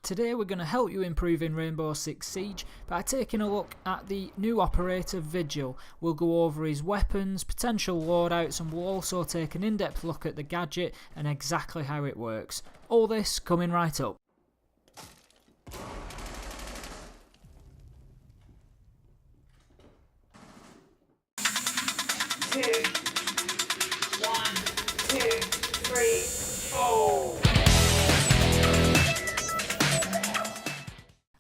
Today we're going to help you improve in Rainbow Six Siege by taking a look at the new operator Vigil. We'll go over his weapons, potential loadouts, and we'll also take an in-depth look at the gadget and exactly how it works. All this coming right up.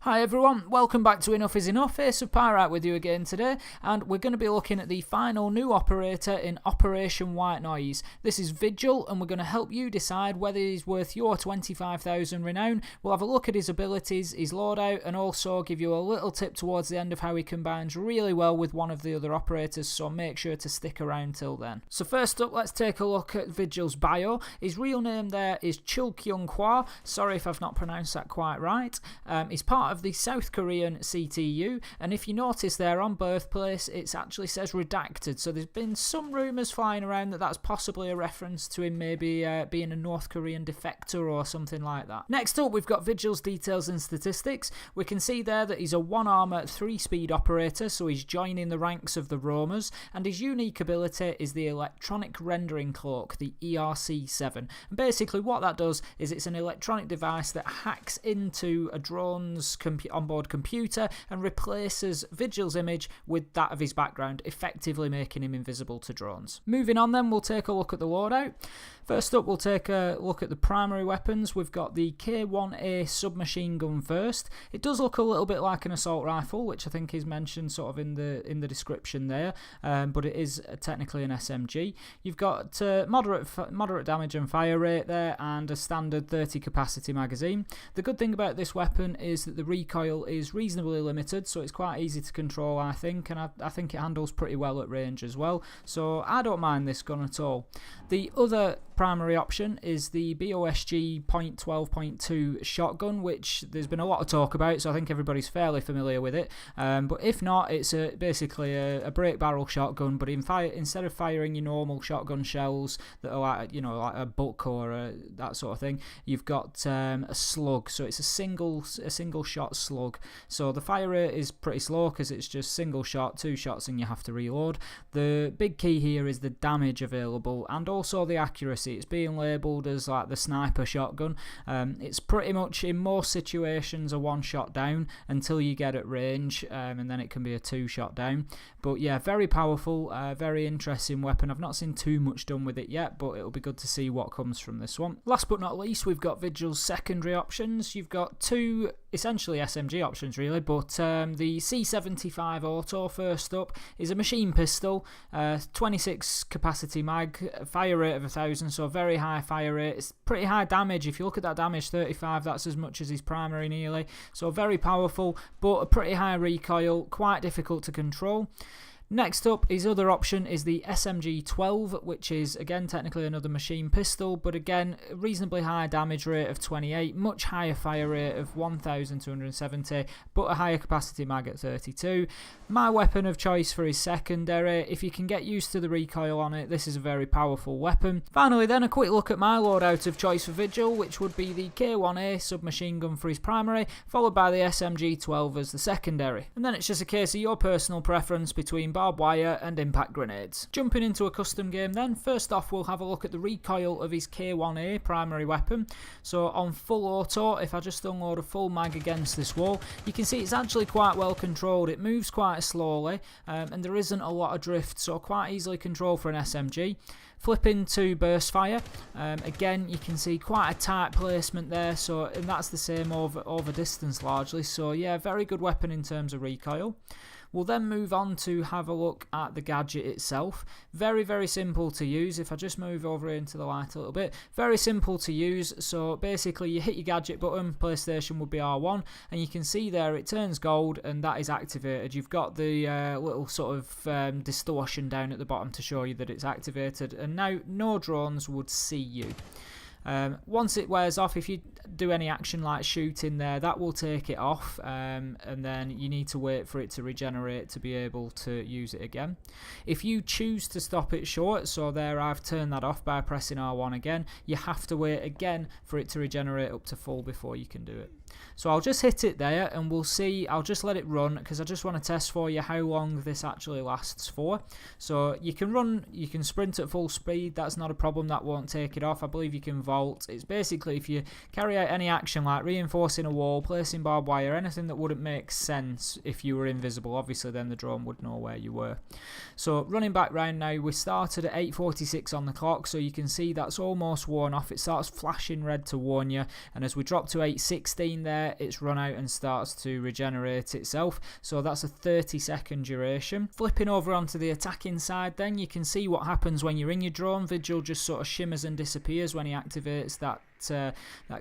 Hi everyone, welcome back to Enough is Enough. Ace of Pyrite with you again today, and we're going to be looking at the final new operator in Operation White Noise. This is Vigil, and we're going to help you decide whether he's worth your 25,000 renown. We'll have a look at his abilities, his loadout, and also give you a little tip towards the end of how he combines really well with one of the other operators, so make sure to stick around till then. So first up, let's take a look at Vigil's bio. His real name there is Chul Kyung Hwa. Sorry if I've not pronounced that quite right. He's part of the South Korean CTU, and if you notice there on birthplace it actually says redacted, so there's been some rumours flying around that that's possibly a reference to him maybe being a North Korean defector or something like that. Next up, we've got Vigil's details and statistics. We can see there that he's a 1-armour 3-speed operator, so he's joining the ranks of the roamers, and his unique ability is the electronic rendering cloak, the ERC7. And basically what that does is it's an electronic device that hacks into a drone's onboard computer and replaces Vigil's image with that of his background, effectively making him invisible to drones. Moving on then, we'll take a look at the loadout. First up, we'll take a look at the primary weapons. We've got the K1A submachine gun first. It does look a little bit like an assault rifle, which I think is mentioned sort of in the description there, but it is technically an SMG. You've got moderate damage and fire rate there, and a standard 30 capacity magazine. The good thing about this weapon is that the recoil is reasonably limited, so it's quite easy to control, I think, and I think it handles pretty well at range as well, so I don't mind this gun at all. The other primary option is the BOSG .12.2 shotgun, which there's been a lot of talk about, so I think everybody's fairly familiar with it, but if not, it's basically a break barrel shotgun, but instead of firing your normal shotgun shells that are like, you know, like a buck or that sort of thing, you've got a slug, so it's a single shot slug, so the fire rate is pretty slow because it's just single shot, 2 shots, and you have to reload. The big key here is the damage available and also the accuracy. It's being labelled as like the sniper shotgun. It's pretty much in most situations a 1-shot down until you get at range, and then it can be a 2-shot down. But yeah, very powerful, very interesting weapon. I've not seen too much done with it yet, but it'll be good to see what comes from this one. Last but not least, we've got Vigil's secondary options. You've got 2 essentially SMG options really, but the C75 Auto first up is a machine pistol, 26 capacity mag, fire rate of 1000, so very high fire rate. It's pretty high damage. If you look at that damage, 35, that's as much as his primary nearly, so very powerful, but a pretty high recoil, quite difficult to control. Next up, his other option is the SMG-12, which is again technically another machine pistol, but again reasonably high damage rate of 28, much higher fire rate of 1270, but a higher capacity mag at 32. My weapon of choice for his secondary. If you can get used to the recoil on it, this is a very powerful weapon. Finally then, a quick look at my loadout of choice for Vigil, which would be the K1A submachine gun for his primary, followed by the SMG-12 as the secondary. And then it's just a case of your personal preference between barbed wire and impact grenades. Jumping into a custom game then, first off we'll have a look at the recoil of his K1A primary weapon. So on full auto, if I just unload a full mag against this wall, you can see it's actually quite well controlled. It moves quite slowly, and there isn't a lot of drift, so quite easily controlled for an SMG. Flipping to burst fire, again you can see quite a tight placement there, so and that's the same over distance largely, so yeah, very good weapon in terms of recoil. We'll then move on to have a look at the gadget itself. Very, very simple to use. If I just move over into the light a little bit, very simple to use. So basically you hit your gadget button, PlayStation would be R1, and you can see there it turns gold and that is activated. You've got the little sort of distortion down at the bottom to show you that it's activated, and now no drones would see you. Once it wears off, if you do any action like shooting there, that will take it off, and then you need to wait for it to regenerate to be able to use it again. If you choose to stop it short, so there I've turned that off by pressing R1 again, you have to wait again for it to regenerate up to full before you can do it. So I'll just hit it there and we'll see. I'll just let it run because I just want to test for you how long this actually lasts for. So you can sprint at full speed, that's not a problem, that won't take it off. I believe you can vault. It's basically if you carry out any action like reinforcing a wall, placing barbed wire, anything that wouldn't make sense if you were invisible, obviously then the drone would know where you were. So running back round now, we started at 8:46 on the clock, so you can see that's almost worn off. It starts flashing red to warn you, and as we drop to 8:16 there, it's run out and starts to regenerate itself. So that's a 30-second duration. Flipping over onto the attacking side then, you can see what happens when you're in your drone. Vigil just sort of shimmers and disappears when he activates that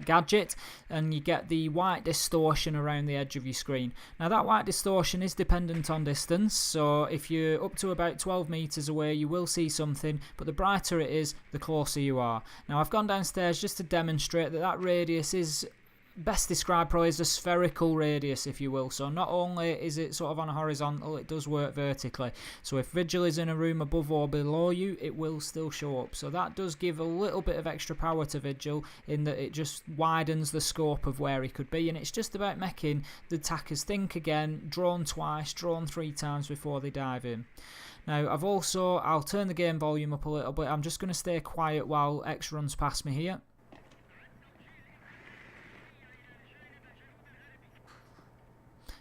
gadget, and you get the white distortion around the edge of your screen. Now that white distortion is dependent on distance, so if you're up to about 12 meters away you will see something, but the brighter it is the closer you are. Now I've gone downstairs just to demonstrate that radius is best described probably as a spherical radius, if you will. So not only is it sort of on a horizontal, it does work vertically. So if Vigil is in a room above or below you, it will still show up. So that does give a little bit of extra power to Vigil in that it just widens the scope of where he could be, and it's just about making the attackers think again, drawn twice, drawn 3 times before they dive in. Now I'll turn the game volume up a little bit. I'm just going to stay quiet while X runs past me here.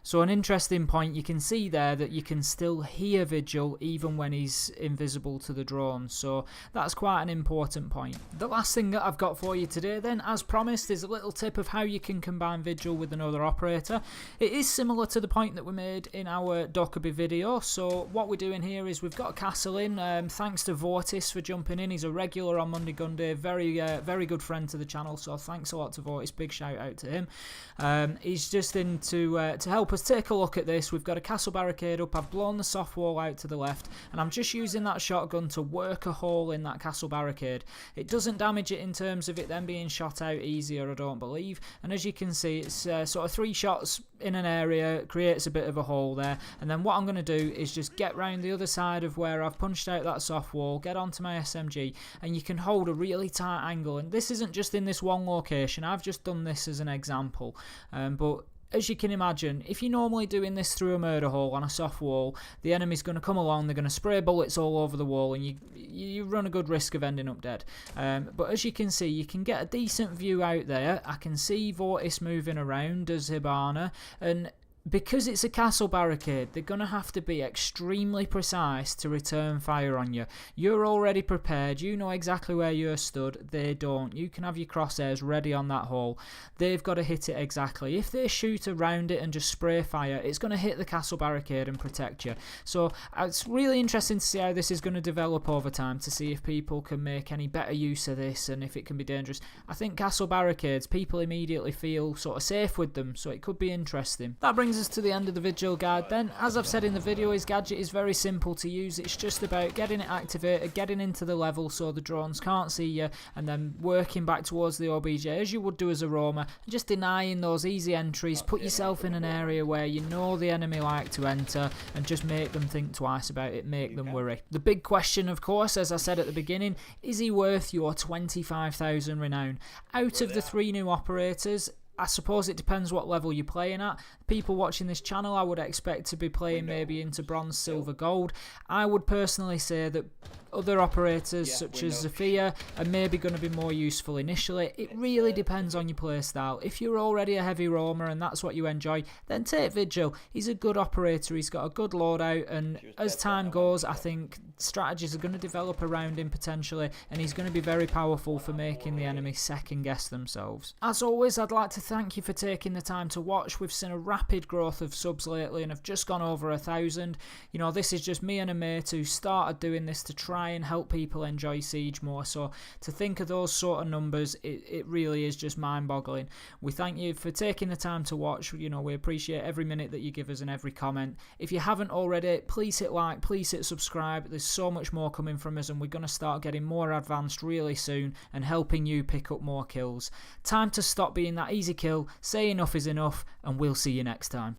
So an interesting point, you can see there that you can still hear Vigil even when he's invisible to the drone, so that's quite an important point. The last thing that I've got for you today then, as promised, is a little tip of how you can combine Vigil with another operator. It is similar to the point that we made in our Dokkaebi video. So what we're doing here is we've got a castle in, thanks to Vortis for jumping in. He's a regular on Monday Gun Day, very good friend to the channel, so thanks a lot to Vortis, big shout out to him. He's just in to help us take a look at this. We've got a castle barricade up, I've blown the soft wall out to the left, and I'm just using that shotgun to work a hole in that castle barricade. It doesn't damage it in terms of it then being shot out easier, I don't believe, and as you can see it's sort of 3 shots in an area, creates a bit of a hole there, and then what I'm going to do is just get round the other side of where I've punched out that soft wall, get onto my SMG, and you can hold a really tight angle. And this isn't just in this one location, I've just done this as an example, but as you can imagine, if you're normally doing this through a murder hole on a soft wall, the enemy's going to come along, they're going to spray bullets all over the wall, and you run a good risk of ending up dead. But as you can see, you can get a decent view out there. I can see Vortis moving around as Hibana, and because it's a castle barricade, they're going to have to be extremely precise to return fire on you. You're already prepared, you know exactly where you're stood, they don't. You can have your crosshairs ready on that hole. They've got to hit it exactly. If they shoot around it and just spray fire, it's going to hit the castle barricade and protect you. So it's really interesting to see how this is going to develop over time, to see if people can make any better use of this and if it can be dangerous. I think castle barricades, people immediately feel sort of safe with them, so it could be interesting. That brings us to the end of the Vigil guide then. As I've said in the video, his gadget is very simple to use. It's just about getting it activated, getting into the level so the drones can't see you, and then working back towards the OBJ as you would do as a roamer, and just denying those easy entries. Put yourself in an area where you know the enemy like to enter, and just make them think twice about it, make them worry. The big question, of course, as I said at the beginning, is he worth your 25,000 renown? Out of the 3 new operators, I suppose it depends what level you're playing at. People watching this channel, I would expect to be playing maybe into bronze, silver, gold. I would personally say that other operators such as Zofia are maybe going to be more useful initially. It really depends on your playstyle. If you're already a heavy roamer and that's what you enjoy, then take Vigil. He's a good operator, he's got a good loadout, and as time goes I think strategies are going to develop around him potentially, and he's going to be very powerful for making the enemy second guess themselves. As always, I'd like to thank you for taking the time to watch. We've seen a rapid growth of subs lately and have just gone over 1,000. You know, this is just me and a mate who started doing this to try and help people enjoy Siege more, so to think of those sort of numbers, it really is just mind-boggling. We thank you for taking the time to watch. You know, we appreciate every minute that you give us and every comment. If you haven't already, please hit like, please hit subscribe. There's so much more coming from us, and we're going to start getting more advanced really soon and helping you pick up more kills. Time to stop being that easy kill, say enough is enough, and we'll see you next time.